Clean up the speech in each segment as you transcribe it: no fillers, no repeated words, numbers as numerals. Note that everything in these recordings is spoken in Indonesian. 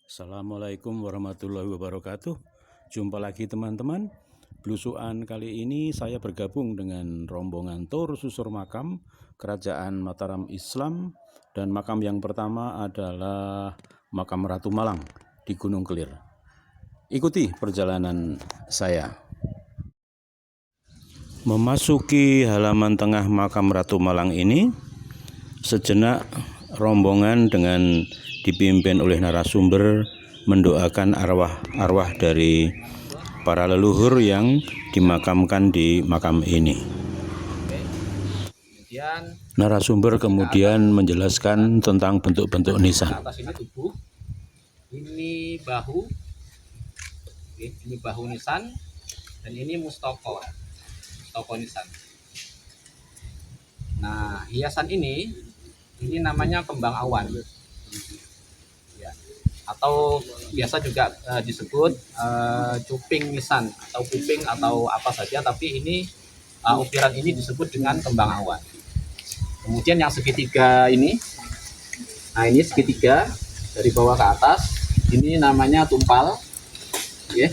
Assalamualaikum warahmatullahi wabarakatuh. Jumpa lagi teman-teman. Belusuan kali ini saya bergabung dengan rombongan Tur Susur Makam Kerajaan Mataram Islam, dan makam yang pertama adalah makam Ratu Malang di Gunung Kelir. Ikuti perjalanan saya. Memasuki halaman tengah makam Ratu Malang ini, sejenak rombongan dengan dipimpin oleh narasumber mendoakan arwah-arwah dari para leluhur yang dimakamkan di makam ini. Narasumber kemudian menjelaskan tentang bentuk-bentuk nisan. Atas ini tubuh, ini bahu, nisan, dan ini mustoko nisan. Nah, hiasan ini namanya kembang awan, ya. Atau biasa juga disebut cuping nisan atau kuping atau apa saja, tapi ini ukiran ini disebut dengan kembang awan. Kemudian yang segitiga ini, nah ini segitiga dari bawah ke atas, ini namanya tumpal, ya,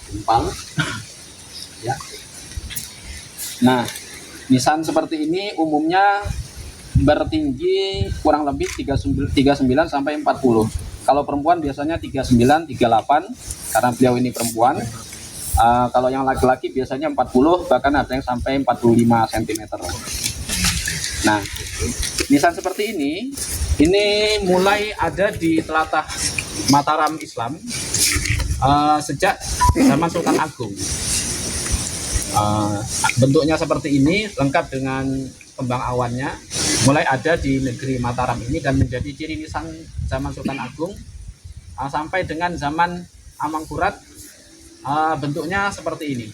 tumpal, ya. Nah, nisan seperti ini umumnya bertinggi kurang lebih 39 sampai 40. Kalau perempuan biasanya 39, 38 karena beliau ini perempuan. Kalau yang laki-laki biasanya 40, bahkan ada yang sampai 45 cm. Nah, nisan seperti ini mulai ada di telatah Mataram Islam sejak zaman Sultan Agung. Bentuknya seperti ini, lengkap dengan kembang awannya, mulai ada di negeri Mataram ini dan menjadi ciri nisan zaman Sultan Agung sampai dengan zaman Amangkurat. Bentuknya seperti ini,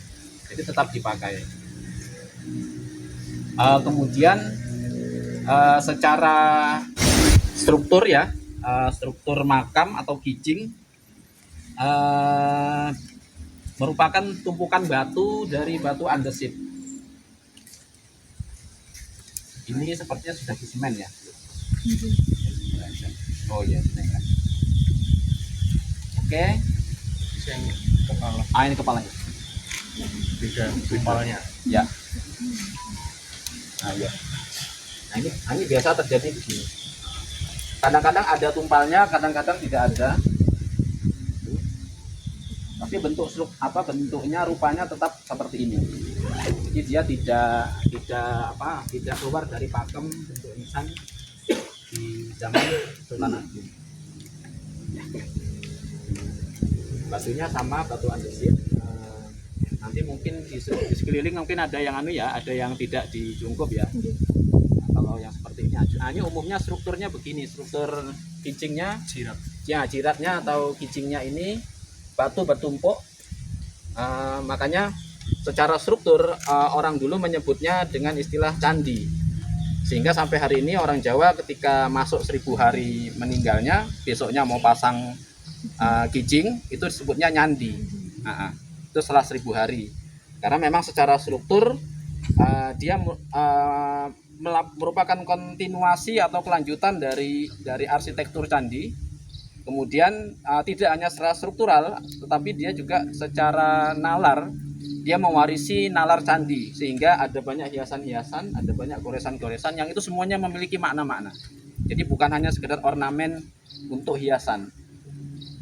jadi tetap dipakai. Kemudian secara struktur, ya, struktur makam atau kijing merupakan tumpukan batu dari batu andesit. Ini sepertinya sudah di semen, ya. Oh iya, oke. Ini kepalanya. Tiga tumpalnya. Ya. Nah, ya. Nah, ini biasa terjadi di sini. Kadang-kadang ada tumpalnya, kadang-kadang tidak ada. Tapi bentuknya rupanya tetap seperti ini. Jadi dia tidak keluar dari pakem bentuk nisan di zaman Sultan Agung. Batunya sama batu andesit. Nanti mungkin di sekeliling mungkin ada yang ada yang tidak dijungkup, ya. Nah, kalau yang seperti ini, ini umumnya strukturnya begini, struktur kijingnya, jiratnya atau kijingnya ini batu bertumpuk. Makanya secara struktur orang dulu menyebutnya dengan istilah candi, sehingga sampai hari ini orang Jawa ketika masuk 1000 hari meninggalnya, besoknya mau pasang kijing, itu disebutnya nyandi. Itu setelah 1000 hari, karena memang secara struktur dia merupakan kontinuasi atau kelanjutan dari arsitektur candi. Kemudian tidak hanya secara struktural, tetapi dia juga secara nalar, dia mewarisi nalar candi, sehingga ada banyak hiasan-hiasan, ada banyak goresan-goresan yang itu semuanya memiliki makna-makna. Jadi bukan hanya sekedar ornamen untuk hiasan,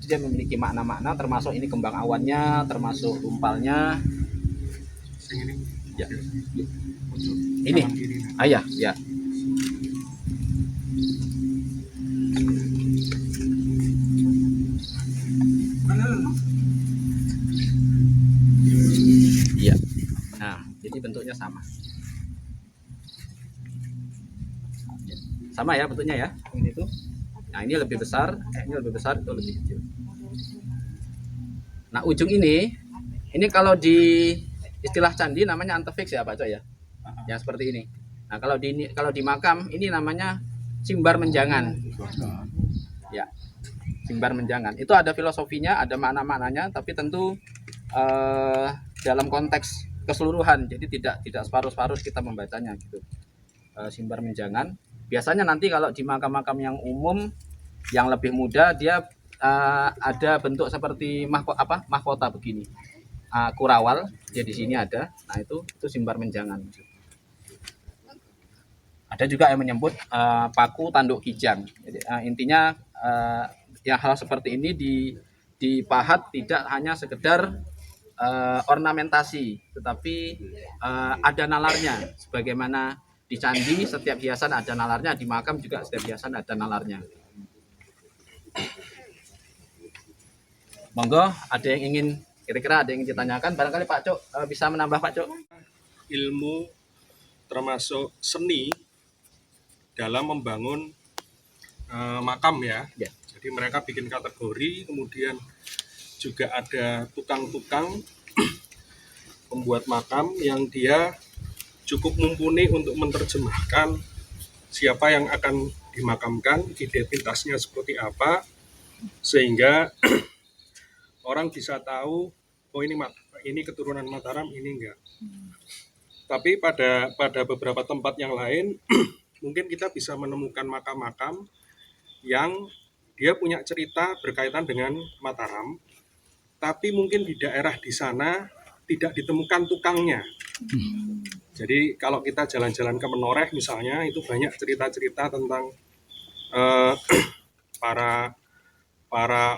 dia memiliki makna-makna, termasuk ini kembang awannya, termasuk tumpalnya. Ya. Ini, ya. Iya. Nah, jadi bentuknya sama. Sama, ya, bentuknya, ya. Ini tuh. Nah, ini lebih besar, itu lebih kecil. Nah, ujung ini kalau di istilah candi namanya antefix, ya, Pak Cok, ya. Yang seperti ini. Nah, kalau di makam ini namanya simbar menjangan. Ya. Simbar menjangan. Itu ada filosofinya, ada makna-maknanya, tapi tentu dalam konteks keseluruhan. Jadi tidak separuh-separuh kita membacanya, gitu. Simbar menjangan. Biasanya nanti kalau di makam-makam yang umum yang lebih muda, dia ada bentuk seperti mahkota begini. Kurawal, ya di sini ada. Nah itu Simbar Menjangan. Ada juga yang menyebut paku tanduk kijang. Jadi, intinya ya hal seperti ini dipahat tidak hanya sekedar ornamentasi, tetapi ada nalarnya. Sebagaimana di candi setiap hiasan ada nalarnya, di makam juga setiap hiasan ada nalarnya. Monggo, ada yang ingin kira-kira ada yang ditanyakan, barangkali Pak Cuk bisa menambah Pak Cuk. Ilmu termasuk seni dalam membangun makam ya. Ya. Jadi mereka bikin kategori, kemudian juga ada tukang-tukang pembuat makam yang dia cukup mumpuni untuk menerjemahkan siapa yang akan dimakamkan, identitasnya seperti apa, sehingga orang bisa tahu, oh ini keturunan Mataram, ini enggak. Tapi pada beberapa tempat yang lain, mungkin kita bisa menemukan makam-makam yang dia punya cerita berkaitan dengan Mataram, tapi mungkin di daerah di sana tidak ditemukan tukangnya. Jadi kalau kita jalan-jalan ke Menoreh misalnya, itu banyak cerita-cerita tentang para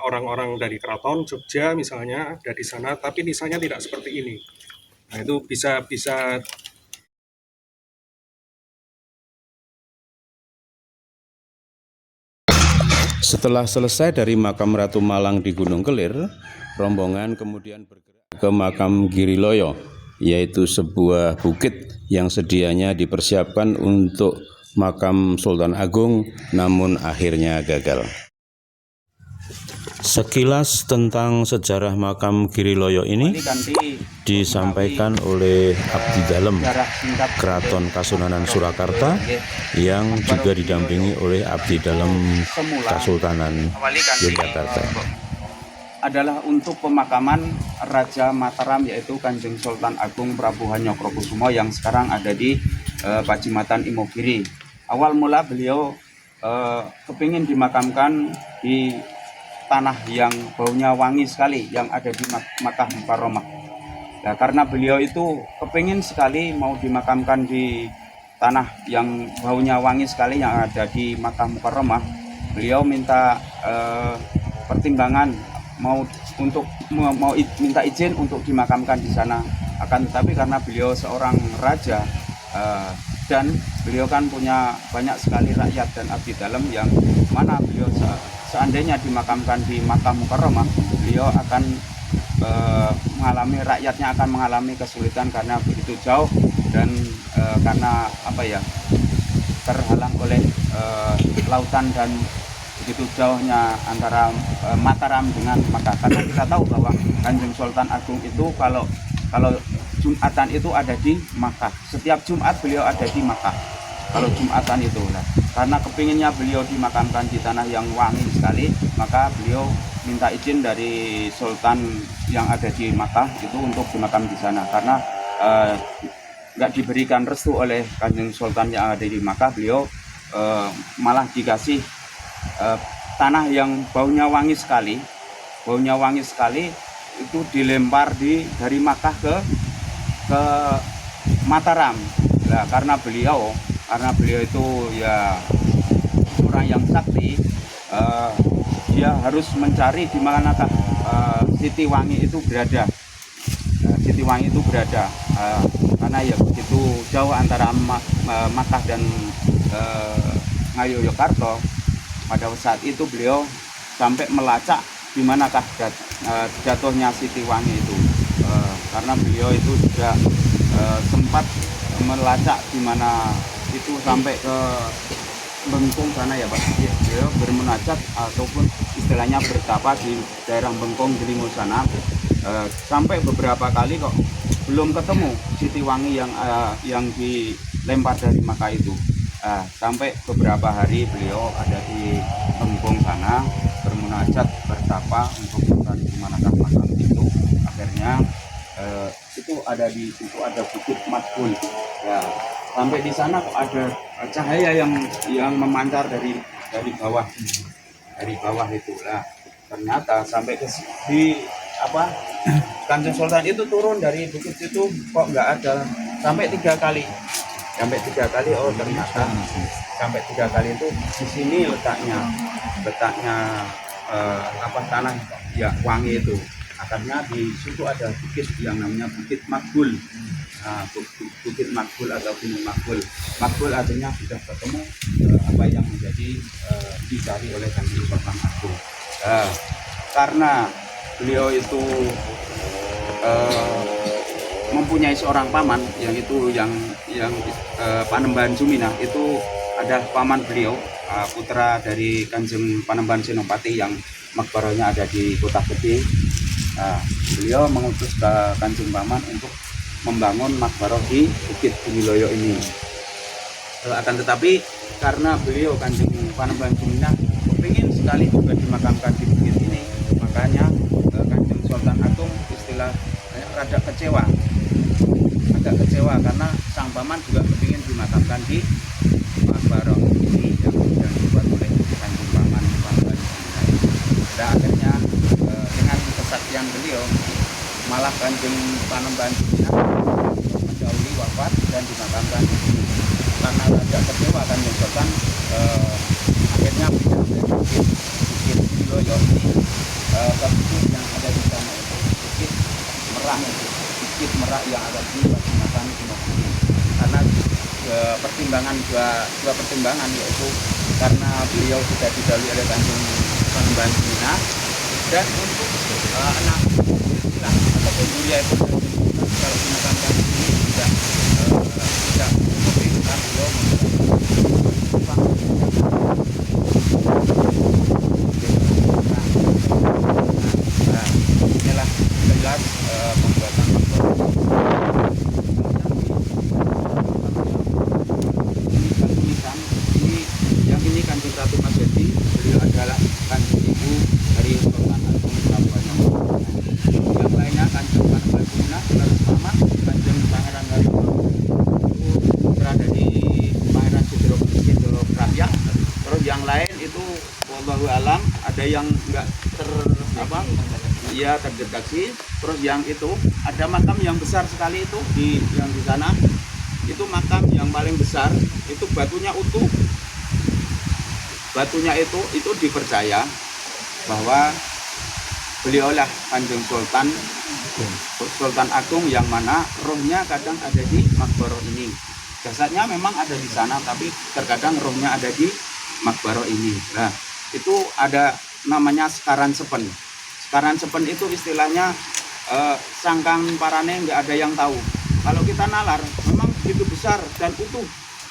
orang-orang dari keraton Jogja misalnya ada di sana, tapi nisannya tidak seperti ini. Nah itu bisa Setelah selesai dari makam Ratu Malang di Gunung Kelir, rombongan kemudian bergerak ke makam Giriloyo, yaitu sebuah bukit yang sedianya dipersiapkan untuk makam Sultan Agung, namun akhirnya gagal. Sekilas tentang sejarah makam Giriloyo ini disampaikan oleh Abdi Dalem Keraton Kasunanan Surakarta yang juga didampingi oleh Abdi Dalem Kasultanan Yogyakarta. Adalah untuk pemakaman Raja Mataram, yaitu Kanjeng Sultan Agung Prabu Hanyokrokusumo yang sekarang ada di Pacitan Imogiri. Awal mula beliau kepingin dimakamkan di tanah yang baunya wangi sekali yang ada di Makkah Mukarramah. Nah, karena beliau itu kepingin sekali mau dimakamkan di tanah yang baunya wangi sekali yang ada di Makkah Mukarramah, beliau minta pertimbangan minta izin untuk dimakamkan di sana. Akan tetapi karena beliau seorang raja dan beliau kan punya banyak sekali rakyat dan abdi dalam yang mana beliau seandainya dimakamkan di Makkah Mukarramah, beliau akan rakyatnya akan mengalami kesulitan karena begitu jauh dan karena terhalang oleh lautan dan begitu jauhnya antara Mataram dengan Makkah. Karena kita tahu bahwa Kanjeng Sultan Agung itu kalau Jumatan itu ada di Makkah. Setiap Jumat beliau ada di Makkah. Kalau Jumatan itu lah. Karena kepinginnya beliau dimakamkan di tanah yang wangi sekali, maka beliau minta izin dari Sultan yang ada di Makkah itu untuk dimakam di sana. Karena nggak diberikan restu oleh Kanjeng Sultan yang ada di Makkah, beliau malah dikasih tanah yang baunya wangi sekali itu dilempar dari Makkah ke Mataram. Nah, karena beliau itu ya orang yang sakti, dia harus mencari di manakah Siti Wangi itu berada. Siti Wangi itu berada karena ya begitu jauh antara Makkah dan Ngayogyakarta. Pada saat itu beliau sampai melacak di manakah jatuhnya Siti Wangi itu, karena beliau itu juga sempat melacak di mana itu sampai ke Bengkung sana ya Pak. Beliau bermunajat ataupun istilahnya bertapa di daerah Bengkung Gelingo sana, sampai beberapa kali kok belum ketemu Siti Wangi yang dilempar dari Makkah itu. Sampai beberapa hari beliau ada di Bengkung sana bermunajat bertapa untuk mencari di manakah makam itu. Akhirnya itu ada di situ ada bukit Matbul. Ya, sampai di sana kok ada cahaya yang memancar dari bawah itu lah. ternyata sampai di apa Kanjeng Sultan itu turun dari bukit itu kok nggak ada, sampai 3 kali, oh ternyata sampai 3 kali itu di sini letaknya tanah ya Wangi itu. Akhirnya di situ ada bukit yang namanya Bukit Makbul. Nah, Bukit Makbul atau Gunung Makbul. Makbul artinya sudah ketemu apa yang menjadi dicari oleh Kanjeng Sultan Agung. Karena beliau itu mempunyai seorang paman yang Panembahan Suminah itu adalah paman beliau, putra dari Kanjeng Panembahan Senopati yang makbarahnya ada di Kota Gede. Beliau mengutus ke Kanjeng Paman untuk membangun makbarah di Bukit Buniloyo ini. Akan tetapi karena beliau Kanjeng Panembahan Suminah kepingin sekali juga dimakamkan di bukit ini, makanya Kanjeng Sultan Agung agak kecewa karena sang paman juga kepingin dimakamkan di makbarah ini yang dibuat oleh Kanjeng Paman Panembahan Suminah. Dan akhirnya dengan kesaktian beliau malah Kanjeng Panembahan Suminah mendahului wafat dan dimakamkan di sini. Karena agak kecewa Kanjeng Sultan akhirnya pindah dari Bukit Buniloyo ini ke bukit yang ada di sana, itu Bukit Merah, Bukit Merah yang ada di Kecamatan Sinopati. Karena dua pertimbangan, yaitu karena beliau sudah didahului oleh Kanjeng Panembahan Suminah, dan untuk anak ataupun Buria itu kalau dimakamkan di sini tidak cukup, karena beliau inilah jelas pembuatan ini Kanjeng Ratu Majesti. Beliau adalah Kanjeng Ibu dari Sultan Agung Labuhan. Yang lainnya Kanjeng Panembahan Suminah, Paman Kanjeng Pangeran Haryono itu putra dari Pangeran Sidro Prapya. Terus yang lain itu wallahu alam, ada yang enggak terdeteksi. Terus yang itu ada makam yang besar sekali itu yang di sana. Itu makam yang paling besar, itu batunya utuh. Batunya itu dipercaya bahwa beliaulah Kanjeng Sultan Agung yang mana rohnya kadang ada di makbarah ini. Jasadnya memang ada di sana, tapi terkadang rohnya ada di makbarah ini. Nah, itu ada namanya Sekaran Sepen. Sekaran Sepen itu istilahnya sangkang parane nggak ada yang tahu. Kalau kita nalar, memang begitu besar dan utuh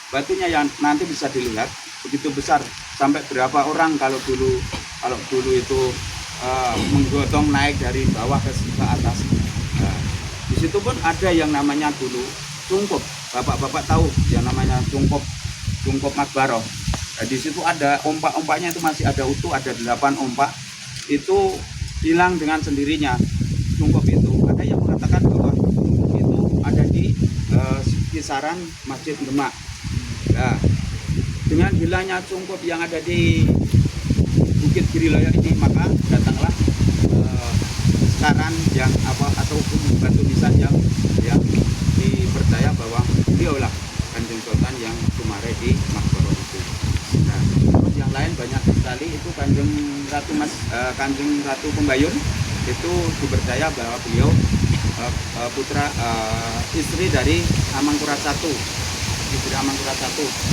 batunya, yang nanti bisa dilihat begitu besar, sampai berapa orang kalau dulu itu menggotong naik dari bawah ke atas. Nah, di situ pun ada yang namanya dulu cungkup. Bapak-bapak tahu yang namanya cungkup makbarah. Nah, di situ ada ompak-ompaknya itu masih ada utuh, ada 8 ompak. Itu hilang dengan sendirinya cungkup itu. Ada yang mengatakan bahwa cungkup itu ada di kisaran Masjid Demak. Nah, dengan hilangnya cungkup yang ada di Bukit Buniloyo ini, maka datanglah sekaran yang ataupun batu nisan yang dipercaya bahwa beliaulah Kanjeng Sultan yang sumare di makbarah itu. Nah, terus yang lain banyak sekali, itu Kanjeng Ratu Pembayun itu dipercaya bahwa beliau putra istri dari Amangkurat I.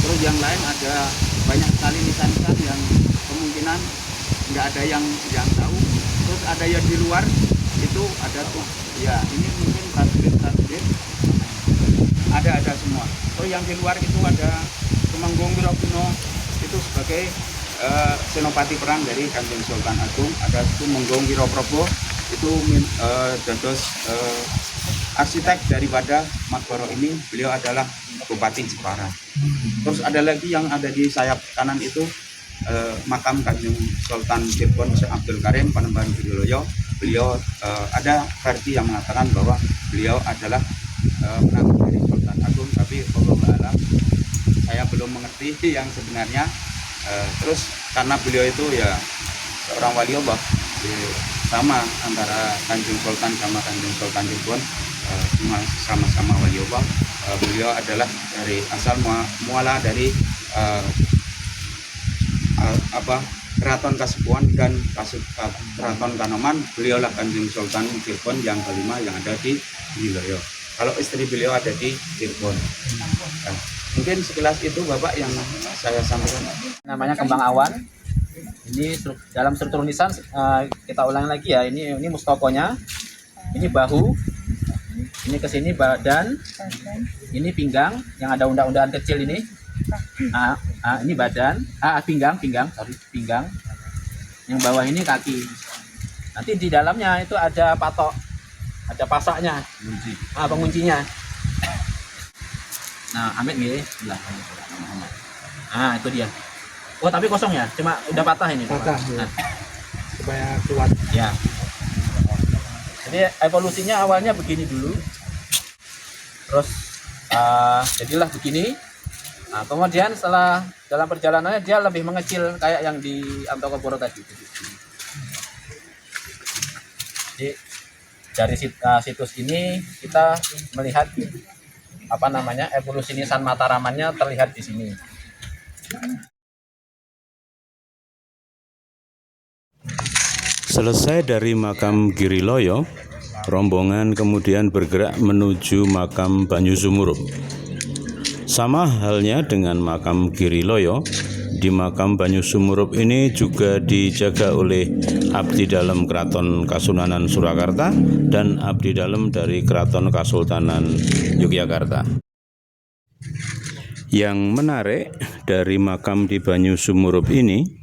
Terus yang lain ada banyak sekali nisan-nisan yang kemungkinan nggak ada yang tahu. Terus ada yang di luar itu ada tuh, ya ini mungkin prajurit ada semua. Terus yang di luar itu ada Tumenggung Wirabuna, itu sebagai senopati perang dari Kanjeng Sultan Agung. Ada Tumenggung Wiroprobo, itu dados arsitek daripada makbarah ini, beliau adalah Bupati Jepara. Terus ada lagi yang ada di sayap kanan itu makam Kanjeng Sultan Tirpon Syekh Abdul Karim Panembahan Buniloyo. Beliau ada versi yang mengatakan bahwa beliau adalah menantu dari Sultan Agung, tapi wallahu a'lam saya belum mengerti yang sebenarnya. Terus karena beliau itu ya seorang wali Allah, sama antara Kanjeng Sultan sama Kanjeng Sultan Cirebon, sama-sama waliullah. Beliau adalah dari asal muala dari Keraton Kasepuhan dan Keraton Kanoman. Beliaulah Kanjeng Sultan Cirebon yang kelima yang ada di Wiloyo. Kalau istri beliau ada di Cirebon. Mungkin sekilas itu Bapak yang saya sampaikan. Namanya kembang awan. Ini dalam struktur nisan, kita ulangi lagi ya. Ini mustokonya, ini bahu, ini ke sini badan, ini pinggang yang ada unda-undaan kecil ini. Ini badan, pinggang. Yang bawah ini kaki. Nanti di dalamnya itu ada patok, ada pasaknya, penguncinya. Nah, Amit nih, itu dia. Oh, tapi kosong ya, cuma udah patah ini. Patah, ya. Nah, Supaya kuat. ya. Jadi evolusinya awalnya begini dulu, terus jadilah begini. Nah, kemudian setelah dalam perjalanannya dia lebih mengecil kayak yang di Antokoboro tadi. Jadi dari situs ini kita melihat evolusi nisan Mataramannya terlihat di sini. Selesai dari makam Giriloyo, rombongan kemudian bergerak menuju makam Banyusumurup. Sama halnya dengan makam Giriloyo, di makam Banyusumurup ini juga dijaga oleh abdi dalam Keraton Kasunanan Surakarta dan abdi dalam dari Keraton Kasultanan Yogyakarta. Yang menarik dari makam di Banyusumurup ini,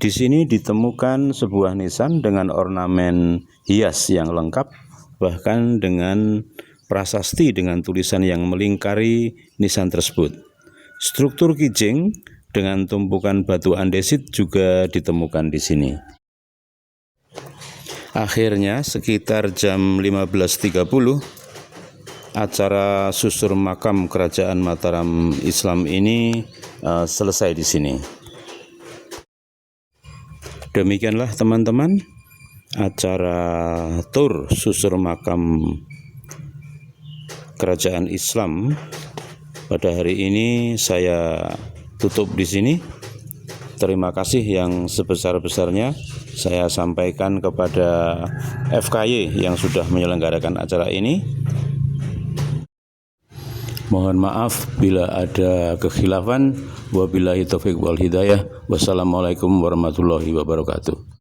di sini ditemukan sebuah nisan dengan ornamen hias yang lengkap, bahkan dengan prasasti dengan tulisan yang melingkari nisan tersebut. Struktur kijing dengan tumpukan batu andesit juga ditemukan di sini. Akhirnya sekitar jam 15.30 acara susur makam Kerajaan Mataram Islam ini selesai di sini. Demikianlah teman-teman acara tur susur makam Kerajaan Islam pada hari ini saya tutup di sini. Terima kasih yang sebesar-besarnya saya sampaikan kepada FKY yang sudah menyelenggarakan acara ini. Mohon maaf bila ada kekhilafan. Wabillahi taufiq wal hidayah. Wassalamualaikum warahmatullahi wabarakatuh.